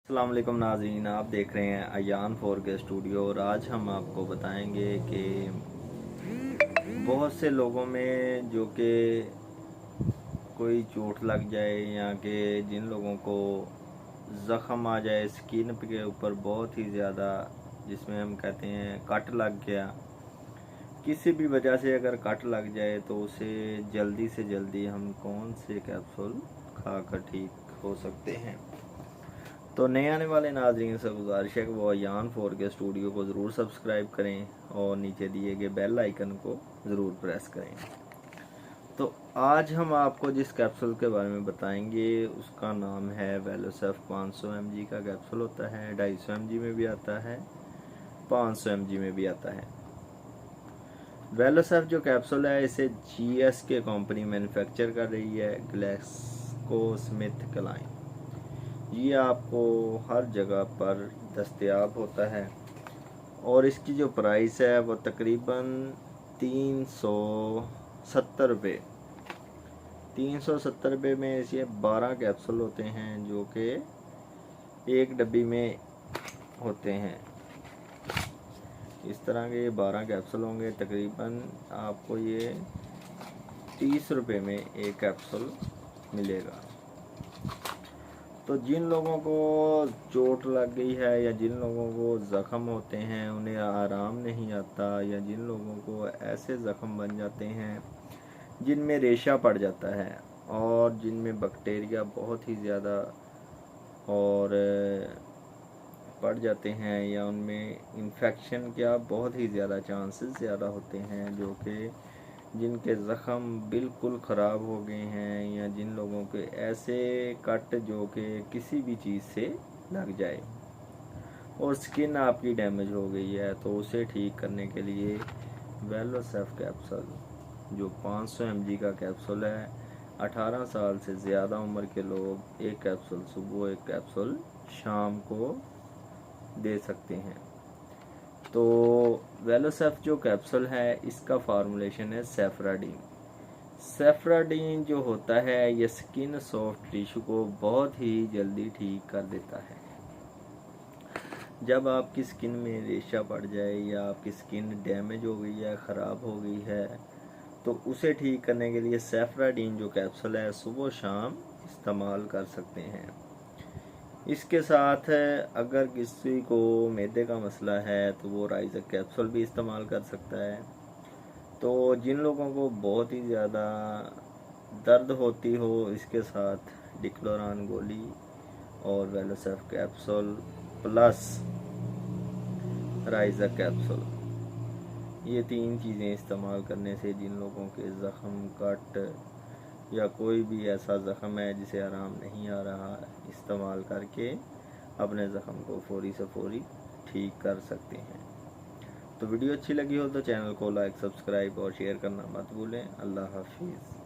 अस्सलाम वालेकुम नाज़रीन, आप देख रहे हैं अयान 4K स्टूडियो। और आज हम आपको बताएंगे कि बहुत से लोगों में जो कि कोई चोट लग जाए या कि जिन लोगों को ज़ख़म आ जाए स्किन के ऊपर बहुत ही ज़्यादा, जिसमें हम कहते हैं कट लग गया, किसी भी वजह से अगर कट लग जाए तो उसे जल्दी से जल्दी हम कौन से कैप्सूल खाकर ठीक हो सकते हैं। तो नए आने वाले नाजरीन से गुजारिश है कि वो अयान 4K स्टूडियो को ज़रूर सब्सक्राइब करें और नीचे दिए गए बेल आइकन को ज़रूर प्रेस करें। तो आज हम आपको जिस कैप्सूल के बारे में बताएंगे उसका नाम है वेलोसेफ। 500 mg का कैप्सूल होता है, 250 mg में भी आता है, 500 mg में भी आता है। वेलोसेफ जो कैप्सूल है इसे GSK कंपनी मैन्युफैक्चर कर रही है, ग्लैक्सोस्मिथक्लाइन। ये आपको हर जगह पर दस्तयाब होता है और इसकी जो प्राइस है वो तकरीबन 370 रुपये। 370 रुपये में ये 12 कैप्सूल होते हैं जो कि एक डब्बी में होते हैं। इस तरह के 12 कैप्सूल होंगे। तकरीबन आपको ये 30 रुपये में एक कैप्सूल मिलेगा। तो जिन लोगों को चोट लग गई है या जिन लोगों को ज़ख़म होते हैं, उन्हें आराम नहीं आता, या जिन लोगों को ऐसे ज़ख़म बन जाते हैं जिनमें रेशा पड़ जाता है और जिनमें बैक्टीरिया बहुत ही ज़्यादा और पड़ जाते हैं, या उनमें इन्फेक्शन क्या बहुत ही ज़्यादा चांसेस ज़्यादा होते हैं, जो कि जिनके ज़ख़म बिल्कुल ख़राब हो गए हैं, या जिन लोगों के ऐसे कट जो कि किसी भी चीज़ से लग जाए और स्किन आपकी डैमेज हो गई है, तो उसे ठीक करने के लिए वेलोसेफ कैप्सूल जो 500 mg का कैप्सूल है, 18 साल से ज़्यादा उम्र के लोग एक कैप्सूल सुबह एक कैप्सूल शाम को दे सकते हैं। तो वेलोसेफ जो कैप्सूल है इसका फार्मूलेशन है सेफ्राडीन। सेफ्राडीन जो होता है ये स्किन सॉफ्ट टिश्यू को बहुत ही जल्दी ठीक कर देता है। जब आपकी स्किन में रेशा पड़ जाए या आपकी स्किन डैमेज हो गई है, ख़राब हो गई है, तो उसे ठीक करने के लिए सेफ्राडीन जो कैप्सूल है सुबह शाम इस्तेमाल कर सकते हैं। इसके साथ अगर किसी को मैदे का मसला है तो वो राइज़र कैप्सूल भी इस्तेमाल कर सकता है। तो जिन लोगों को बहुत ही ज़्यादा दर्द होती हो, इसके साथ डिक्लोरान गोली और वेलोसेफ कैप्सूल प्लस राइज़र कैप्सूल, ये 3 चीज़ें इस्तेमाल करने से जिन लोगों के ज़ख़म कट या कोई भी ऐसा ज़ख़म है जिसे आराम नहीं आ रहा, इस्तेमाल करके अपने ज़ख़म को फौरी से फौरी ठीक कर सकते हैं। तो वीडियो अच्छी लगी हो तो चैनल को लाइक, सब्सक्राइब और शेयर करना मत भूलें। अल्लाह हाफिज़।